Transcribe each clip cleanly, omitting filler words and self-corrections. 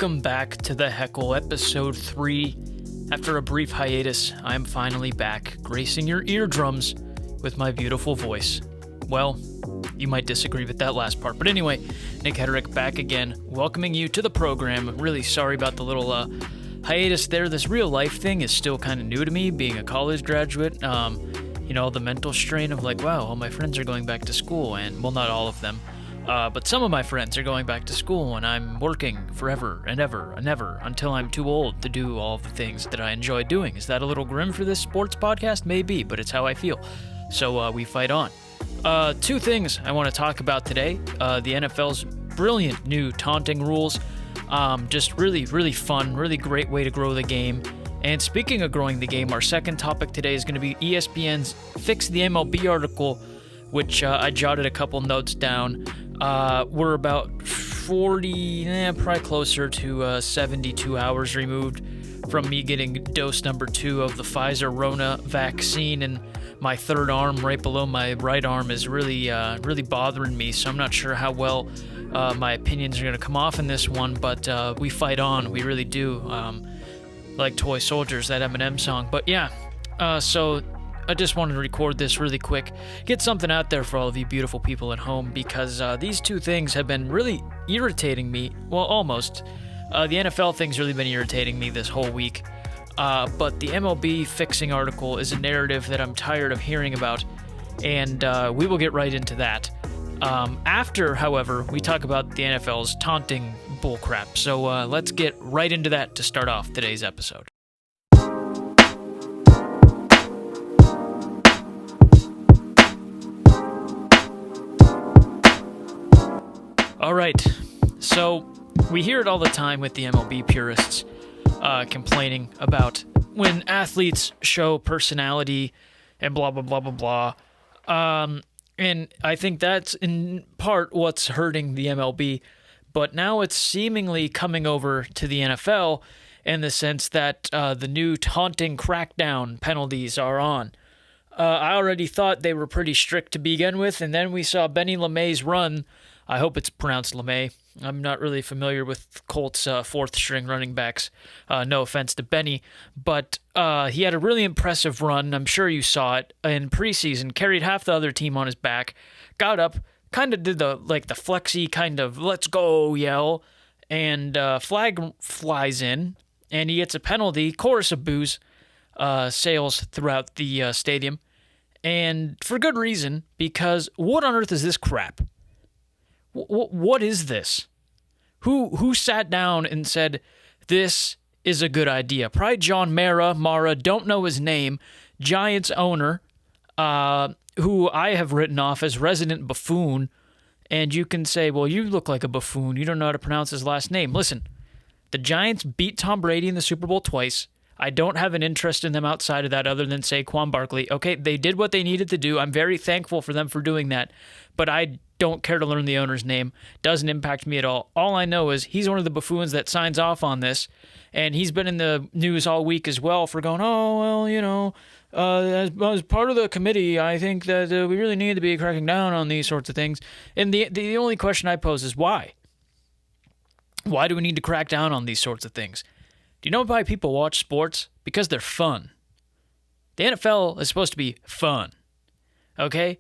Welcome back to the Heckle, episode 3. After a brief hiatus, I'm finally back, gracing your eardrums with my beautiful voice. Well, you might disagree with that last part, but anyway, Nick Hedrick back again, welcoming you to the program. I'm really sorry about the little hiatus there. This real life thing is still kind of new to me, being a college graduate. The mental strain of like, wow, all my friends are going back to school, and, well, not all of them. But some of my friends are going back to school, and I'm working forever and ever and ever until I'm too old to do all of the things that I enjoy doing. Is that a little grim for this sports podcast? Maybe, but it's how I feel. So we fight on. Two things I want to talk about today. The NFL's brilliant new taunting rules. Just really, really fun, really great way to grow the game. And speaking of growing the game, our second topic today is going to be ESPN's Fix the MLB article, which I jotted a couple notes down. We're about 40, probably closer to 72 hours removed from me getting dose number 2 of the Pfizer Rona vaccine, and my third arm right below my right arm is really bothering me, so I'm not sure how well my opinions are going to come off in this one, but we fight on. We really do. Like Toy Soldiers, that Eminem song. But yeah, so I just wanted to record this really quick, get something out there for all of you beautiful people at home, because these two things have been really irritating me. Well, almost. The NFL thing's really been irritating me this whole week. But the MLB fixing article is a narrative that I'm tired of hearing about, and we will get right into that. After, however, we talk about the NFL's taunting bullcrap. So let's get right into that to start off today's episode. All right, so we hear it all the time with the MLB purists complaining about when athletes show personality and blah, blah, blah, blah, blah. And I think that's in part what's hurting the MLB. But now it's seemingly coming over to the NFL in the sense that the new taunting crackdown penalties are on. I already thought they were pretty strict to begin with, and then we saw Benny LeMay's run. I hope it's pronounced LeMay. I'm not really familiar with Colts' fourth-string running backs. No offense to Benny. But he had a really impressive run. I'm sure you saw it in preseason. Carried half the other team on his back. Got up, kind of did the flexy kind of let's go yell. And flag flies in, and he gets a penalty. Chorus of boos sails throughout the stadium. And for good reason, because what on earth is this crap? What is this? Who sat down and said, this is a good idea? Probably John Mara, don't know his name, Giants owner, who I have written off as resident buffoon. And you can say, well, you look like a buffoon. You don't know how to pronounce his last name. Listen, the Giants beat Tom Brady in the Super Bowl twice. I don't have an interest in them outside of that other than Saquon Barkley. Okay, they did what they needed to do. I'm very thankful for them for doing that. But I don't care to learn the owner's name. Doesn't impact me at all. All I know is he's one of the buffoons that signs off on this. And he's been in the news all week as well for going, as part of the committee, I think that we really need to be cracking down on these sorts of things. And the only question I pose is why? Why do we need to crack down on these sorts of things? Do you know why people watch sports? Because they're fun. The NFL is supposed to be fun. Okay?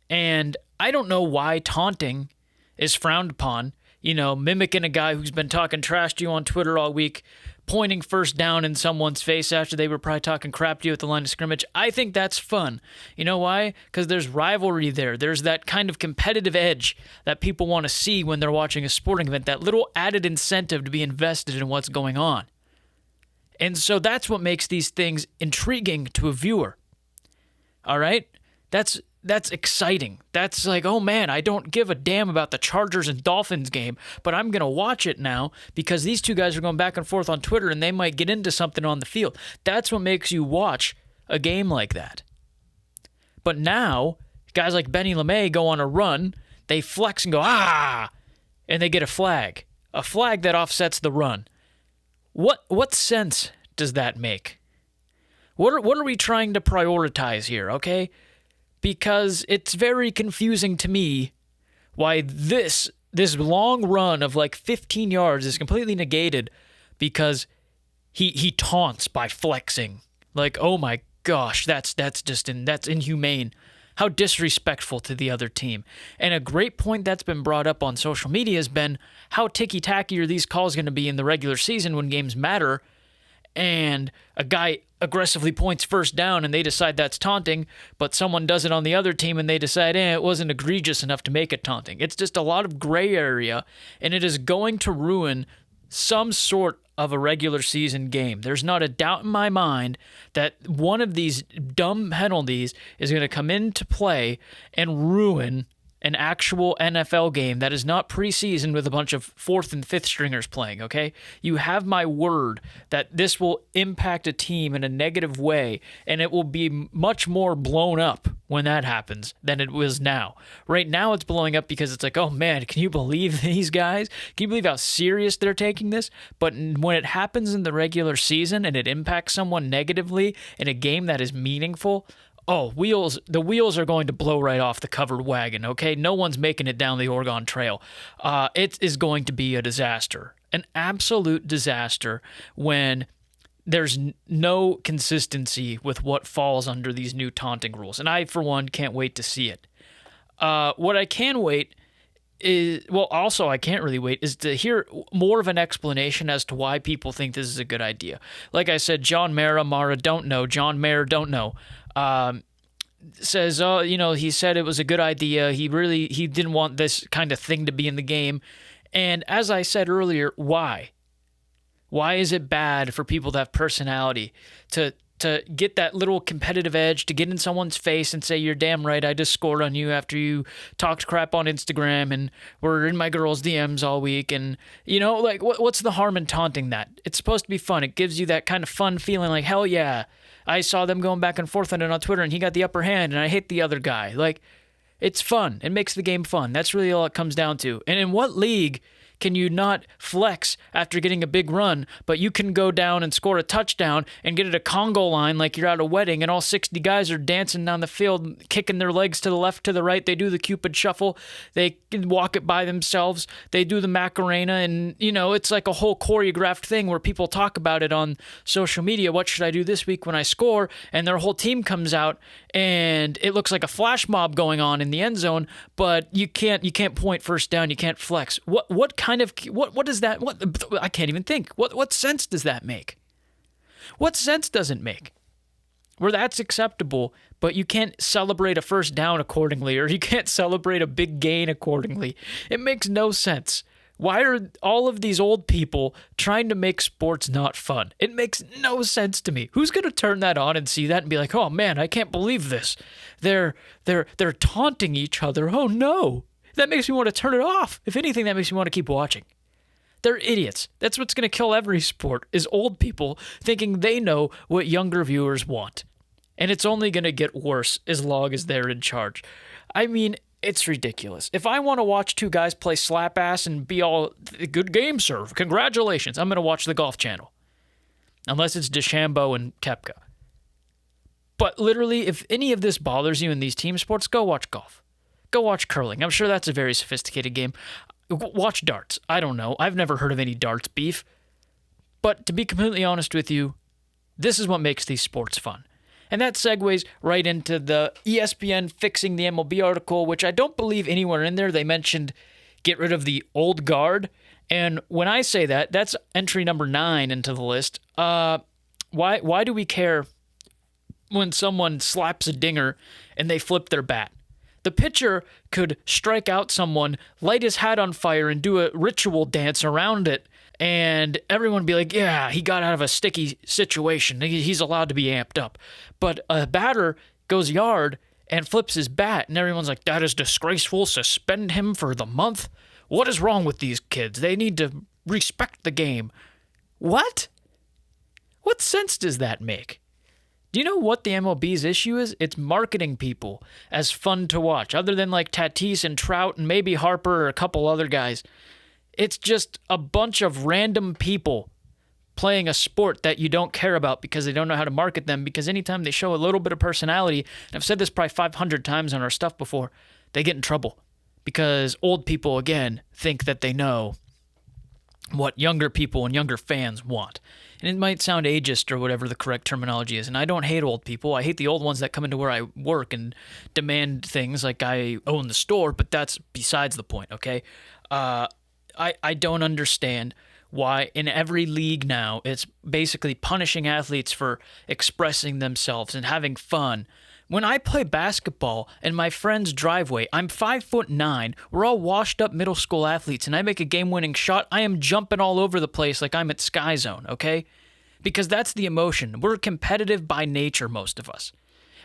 And I don't know why taunting is frowned upon. Mimicking a guy who's been talking trash to you on Twitter all week, pointing first down in someone's face after they were probably talking crap to you at the line of scrimmage. I think that's fun. You know why? Because there's rivalry there. There's that kind of competitive edge that people want to see when they're watching a sporting event, that little added incentive to be invested in what's going on. And so that's what makes these things intriguing to a viewer. All right? That's exciting. That's like, oh man, I don't give a damn about the Chargers and Dolphins game, but I'm going to watch it now because these two guys are going back and forth on Twitter and they might get into something on the field. That's what makes you watch a game like that. But now, guys like Benny LeMay go on a run, they flex and go, and they get a flag that offsets the run. What sense does that make? What are we trying to prioritize here, okay? Because it's very confusing to me why this this long run of like 15 yards is completely negated because he taunts by flexing. Like, oh my gosh, that's inhumane. How disrespectful to the other team. And a great point that's been brought up on social media has been how ticky-tacky are these calls going to be in the regular season when games matter, and a guy aggressively points first down and they decide that's taunting, but someone does it on the other team and they decide, it wasn't egregious enough to make it taunting. It's just a lot of gray area, and it is going to ruin some sort of a regular season game. There's not a doubt in my mind that one of these dumb penalties is going to come into play and ruin an actual NFL game that is not preseason with a bunch of fourth and fifth stringers playing, okay? You have my word that this will impact a team in a negative way, and it will be much more blown up when that happens than it was now. Right now it's blowing up because it's like, oh man, can you believe these guys? Can you believe how serious they're taking this? But when it happens in the regular season and it impacts someone negatively in a game that is meaningful, the wheels are going to blow right off the covered wagon, okay? No one's making it down the Oregon Trail. It is going to be a disaster, an absolute disaster when there's no consistency with what falls under these new taunting rules. And I, for one, can't wait to see it. What I can wait is, I can't really wait, is to hear more of an explanation as to why people think this is a good idea. Like I said, John Mara don't know. John Mayer don't know. Says, he said it was a good idea. He didn't want this kind of thing to be in the game. And as I said earlier, why? Why is it bad for people to have personality, to get that little competitive edge, to get in someone's face and say, you're damn right, I just scored on you after you talked crap on Instagram and were in my girl's DMs all week. And, what's the harm in taunting that? It's supposed to be fun. It gives you that kind of fun feeling like, hell yeah, I saw them going back and forth on it on Twitter and he got the upper hand and I hate the other guy. Like, it's fun. It makes the game fun. That's really all it comes down to. And in what league can you not flex after getting a big run, but you can go down and score a touchdown and get at a Congo line like you're at a wedding and all 60 guys are dancing down the field, kicking their legs to the left, to the right. They do the Cupid shuffle. They walk it by themselves. They do the Macarena. And, it's like a whole choreographed thing where people talk about it on social media. What should I do this week when I score? And their whole team comes out and it looks like a flash mob going on in the end zone, but you can't point first down. You can't flex. What does that, I can't even think. What sense does that make? What sense does it make? Where that's acceptable, but you can't celebrate a first down accordingly, or you can't celebrate a big gain accordingly. It makes no sense. Why are all of these old people trying to make sports not fun? It makes no sense to me. Who's going to turn that on and see that and be like, oh man, I can't believe this. They're taunting each other. Oh no. That makes me want to turn it off. If anything, that makes me want to keep watching. They're idiots. That's what's going to kill every sport, is old people thinking they know what younger viewers want. And it's only going to get worse as long as they're in charge. I mean, it's ridiculous. If I want to watch two guys play slap ass and be all, good game, sir, congratulations, I'm going to watch the Golf Channel. Unless it's DeChambeau and Koepka. But literally, if any of this bothers you in these team sports, go watch golf. Go watch curling. I'm sure that's a very sophisticated game. Watch darts. I don't know. I've never heard of any darts beef. But to be completely honest with you, this is what makes these sports fun. And that segues right into the ESPN fixing the MLB article, which I don't believe anywhere in there they mentioned get rid of the old guard. And when I say that, that's entry number 9 into the list. Why do we care when someone slaps a dinger and they flip their bat? The pitcher could strike out someone, light his hat on fire, and do a ritual dance around it, and everyone would be like, yeah, he got out of a sticky situation. He's allowed to be amped up. But a batter goes yard and flips his bat, and everyone's like, that is disgraceful. Suspend him for the month. What is wrong with these kids? They need to respect the game. What? What sense does that make? Do you know what the MLB's issue is? It's marketing people as fun to watch, other than like Tatis and Trout and maybe Harper or a couple other guys. It's just a bunch of random people playing a sport that you don't care about because they don't know how to market them, because anytime they show a little bit of personality, and I've said this probably 500 times on our stuff before, they get in trouble. because old people, again, think that they know what younger people and younger fans want. And it might sound ageist or whatever the correct terminology is. And I don't hate old people. I hate the old ones that come into where I work and demand things like I own the store, but that's besides the point, okay? I don't understand why in every league now it's basically punishing athletes for expressing themselves and having fun. When I play basketball in my friend's driveway, I'm 5'9". We're all washed up middle school athletes, and I make a game-winning shot. I am jumping all over the place like I'm at Sky Zone, okay? Because that's the emotion. We're competitive by nature, most of us,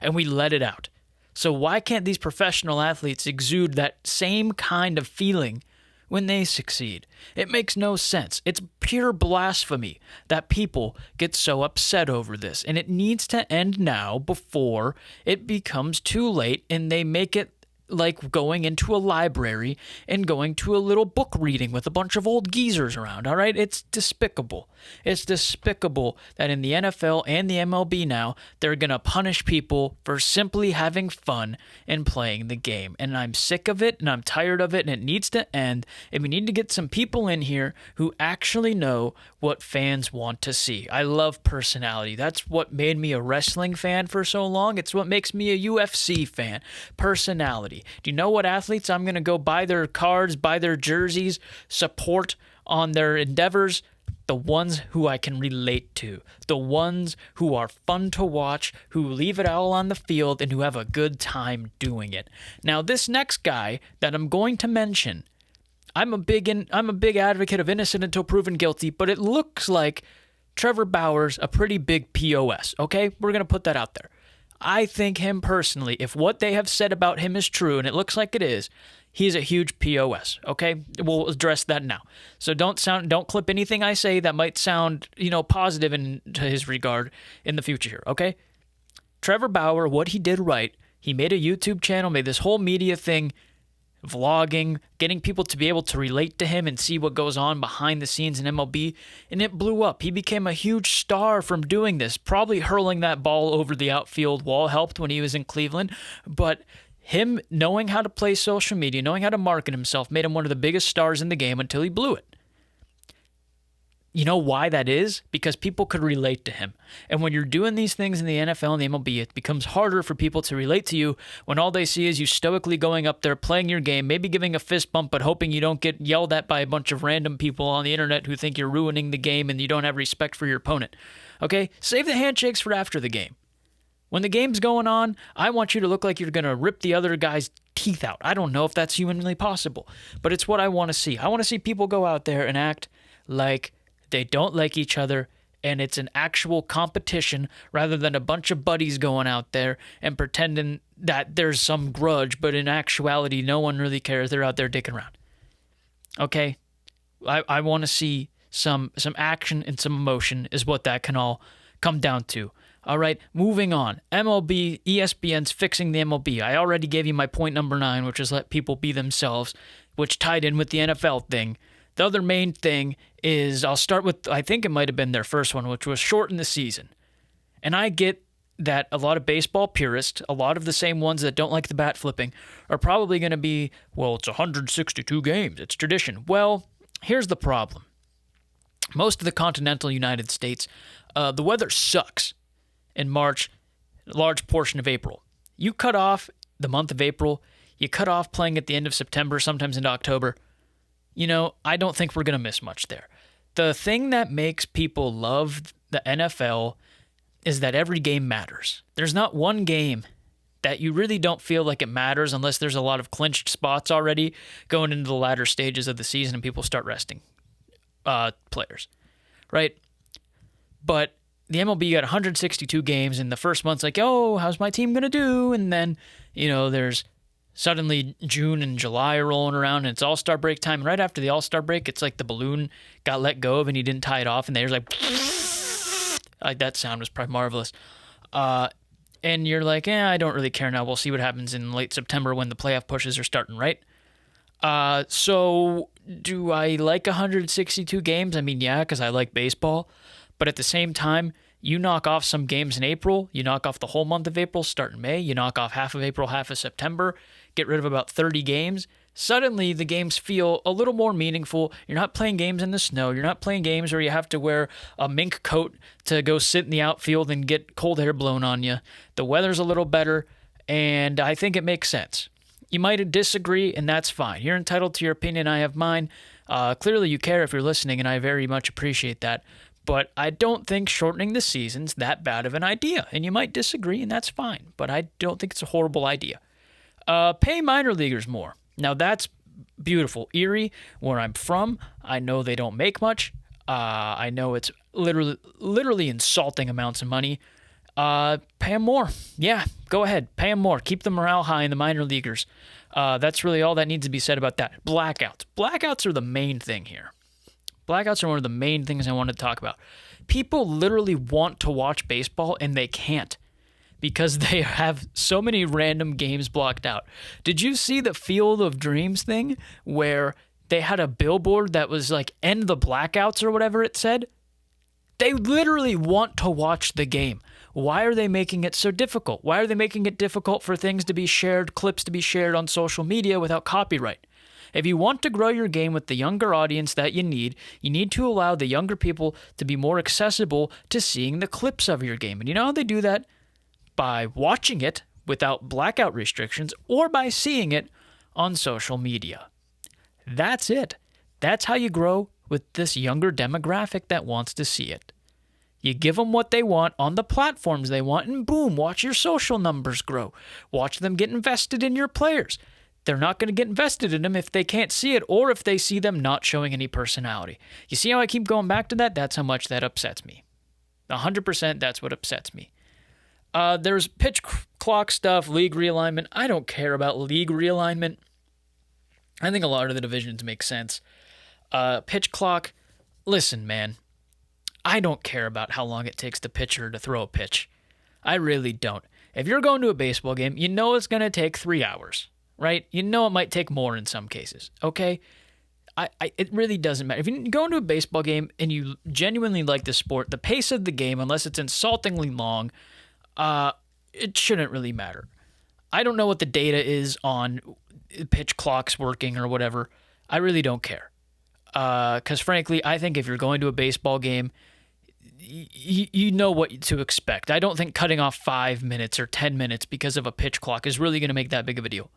and we let it out. So why can't these professional athletes exude that same kind of feeling when they succeed? It makes no sense. It's pure blasphemy that people get so upset over this, and it needs to end now before it becomes too late and they make it like going into a library and going to a little book reading with a bunch of old geezers around, all right? It's despicable. It's despicable that in the NFL and the MLB now, they're going to punish people for simply having fun and playing the game. And I'm sick of it, and I'm tired of it, and it needs to end. And we need to get some people in here who actually know what fans want to see. I love personality. That's what made me a wrestling fan for so long. It's what makes me a UFC fan. Personality. Do you know what athletes I'm going to go buy their cards, buy their jerseys, support on their endeavors? The ones who I can relate to. The ones who are fun to watch, who leave it all on the field, and who have a good time doing it. Now, this next guy that I'm going to mention, I'm a big advocate of innocent until proven guilty, but it looks like Trevor Bauer's a pretty big POS, okay? We're going to put that out there. I think him personally, if what they have said about him is true, and it looks like it is, he's a huge POS, okay? We'll address that now. So don't clip anything I say that might sound, positive into his regard in the future here, okay? Trevor Bauer, what he did right, he made a YouTube channel, made this whole media thing, vlogging, getting people to be able to relate to him and see what goes on behind the scenes in MLB, and it blew up. He became a huge star from doing this. Probably hurling that ball over the outfield wall helped when he was in Cleveland, but him knowing how to play social media, knowing how to market himself, made him one of the biggest stars in the game until he blew it. You know why that is? Because people could relate to him. And when you're doing these things in the NFL and the MLB, it becomes harder for people to relate to you when all they see is you stoically going up there, playing your game, maybe giving a fist bump, but hoping you don't get yelled at by a bunch of random people on the internet who think you're ruining the game and you don't have respect for your opponent. Okay? Save the handshakes for after the game. When the game's going on, I want you to look like you're going to rip the other guy's teeth out. I don't know if that's humanly possible, but it's what I want to see. I want to see people go out there and act like they don't like each other, and it's an actual competition rather than a bunch of buddies going out there and pretending that there's some grudge, but in actuality, no one really cares. They're out there dicking around. Okay? I want to see some action and some emotion is what that can all come down to. All right, moving on. MLB, ESPN's fixing the MLB. I already gave you my point number 9, which is let people be themselves, which tied in with the NFL thing. The other main thing is, I'll start with, I think it might have been their first one, which was shorten the season. And I get that a lot of baseball purists, a lot of the same ones that don't like the bat flipping, are probably going to be, well, it's 162 games. It's tradition. Well, here's the problem. Most of the continental United States, the weather sucks in March, a large portion of April. You cut off the month of April, you cut off playing at the end of September, sometimes into October. I don't think we're going to miss much there. The thing that makes people love the NFL is that every game matters. There's not one game that you really don't feel like it matters unless there's a lot of clinched spots already going into the latter stages of the season and people start resting players, right? But the MLB got 162 games, and the first month's like, oh, how's my team going to do? And then, there's suddenly June and July are rolling around, and it's All-Star break time. And right after the All-Star break, it's like the balloon got let go of, and he didn't tie it off, and there's like that sound was probably marvelous. And you're like, I don't really care now. We'll see what happens in late September when the playoff pushes are starting, right? So do I like 162 games? I mean, yeah, because I like baseball. But at the same time, you knock off some games in April, you knock off the whole month of April, start in May, you knock off half of April, half of September, get rid of about 30 games. suddenly the games feel a little more meaningful. You're not playing games in the snow. You're not playing games where you have to wear a mink coat to go sit in the outfield and get cold air blown on you. The weather's a little better, and I think it makes sense. You might disagree, and that's fine. You're entitled to your opinion. I have mine. Clearly you care if you're listening, and I very much appreciate that. But I don't think shortening the season's that bad of an idea. And you might disagree, and that's fine. But I don't think it's a horrible idea. Pay minor leaguers more. Now, that's beautiful. Erie, where I'm from, I know they don't make much. I know it's literally insulting amounts of money. Pay them more. Yeah, go ahead. Pay them more. Keep the morale high in the minor leaguers. That's really all that needs to be said about that. Blackouts. Blackouts are the main thing here. Blackouts are one of the main things I want to talk about. People literally want to watch baseball, and they can't because they have so many random games blocked out. Did you see the Field of Dreams thing where they had a billboard that was like, end the blackouts or whatever it said? They literally want to watch the game. Why are they making it so difficult? Why are they making it difficult for things to be shared, clips to be shared on social media without copyright? If you want to grow your game with the younger audience that you need to allow the younger people to be more accessible to seeing the clips of your game. And you know how they do that? By watching it without blackout restrictions or by seeing it on social media. That's it. That's how you grow with this younger demographic that wants to see it. You give them what they want on the platforms they want, and boom, watch your social numbers grow. Watch them get invested in your players. They're not going to get invested in them if they can't see it or if they see them not showing any personality. You see how I keep going back to that? That's how much that upsets me. 100% that's what upsets me. There's pitch clock stuff, league realignment. I don't care about league realignment. I think a lot of the divisions make sense. Pitch clock, listen, man. I don't care about how long it takes the pitcher to throw a pitch. I really don't. If you're going to a baseball game, you know it's going to take 3 hours, right? You know it might take more in some cases, okay? It really doesn't matter. If you go into a baseball game and you genuinely like the sport, the pace of the game, unless it's insultingly long, it shouldn't really matter. I don't know what the data is on pitch clocks working or whatever. I really don't care. Because frankly, I think if you're going to a baseball game, you know what to expect. I don't think cutting off 5 minutes or 10 minutes because of a pitch clock is really going to make that big of a deal.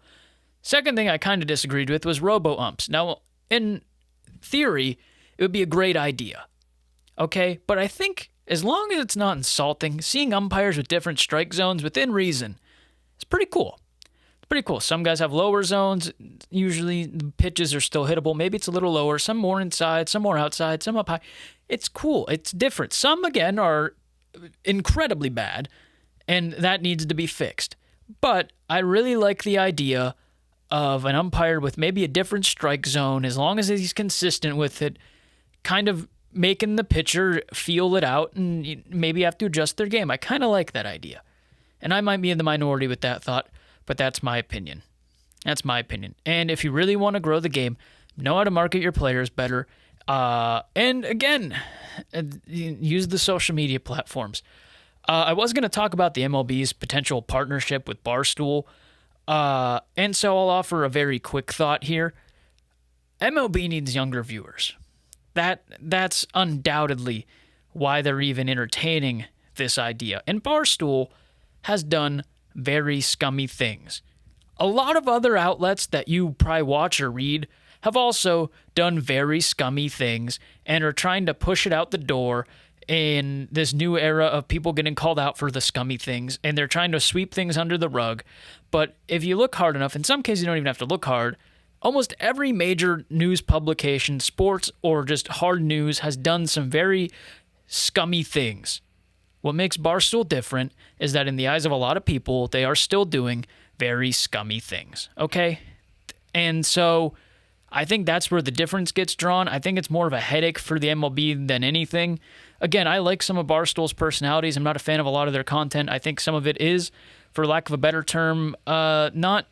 Second thing I kind of disagreed with was robo-umps. Now, in theory, it would be a great idea. Okay? But I think as long as it's not insulting, seeing umpires with different strike zones within reason is pretty cool. It's pretty cool. Some guys have lower zones. Usually the pitches are still hittable. Maybe it's a little lower. Some more inside, some more outside, some up high. It's cool. It's different. Some, again, are incredibly bad, and that needs to be fixed. But I really like the idea of an umpire with maybe a different strike zone, as long as he's consistent with it, kind of making the pitcher feel it out and maybe have to adjust their game. I kind of like that idea. And I might be in the minority with that thought, but that's my opinion. That's my opinion. And if you really want to grow the game, know how to market your players better. And again, use the social media platforms. I was going to talk about the MLB's potential partnership with Barstool. And so I'll offer a very quick thought here. MLB needs younger viewers. That's undoubtedly why they're even entertaining this idea. And Barstool has done very scummy things. A lot of other outlets that you probably watch or read have also done very scummy things and are trying to push it out the door in this new era of people getting called out for the scummy things, and they're trying to sweep things under the rug. But if you look hard enough, in some cases you don't even have to look hard, almost every major news publication, sports or just hard news, has done some very scummy things. What makes Barstool different is that in the eyes of a lot of people, they are still doing very scummy things, okay? And so I think that's where the difference gets drawn. I think it's more of a headache for the MLB than anything. Again, I like some of Barstool's personalities. I'm not a fan of a lot of their content. I think some of it is, for lack of a better term, not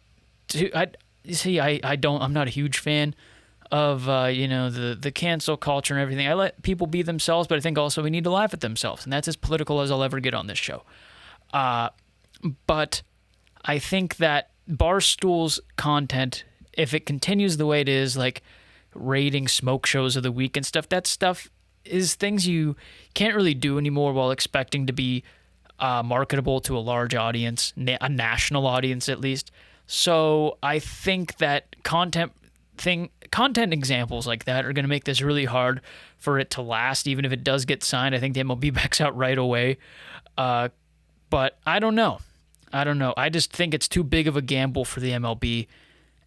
too... I'm not a huge fan of the cancel culture and everything. I let people be themselves, but I think also we need to laugh at themselves, and that's as political as I'll ever get on this show. But I think that Barstool's content if it continues the way it is, like rating smoke shows of the week and stuff, that stuff is things you can't really do anymore while expecting to be marketable to a large audience, a national audience at least. So I think that content examples like that are going to make this really hard for it to last, even if it does get signed. I think the MLB backs out right away. But I don't know. I just think it's too big of a gamble for the MLB.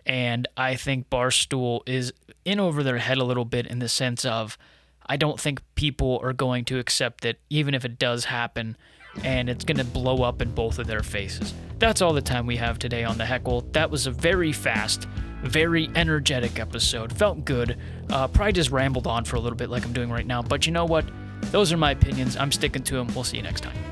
And I think Barstool is in over their head a little bit in the sense of I don't think people are going to accept it, even if it does happen, and it's going to blow up in both of their faces. That's all the time we have today on the Heckle. That was a very fast, very energetic episode. Felt good. Probably just rambled on for a little bit like I'm doing right now. But you know what? Those are my opinions. I'm sticking to them. We'll see you next time.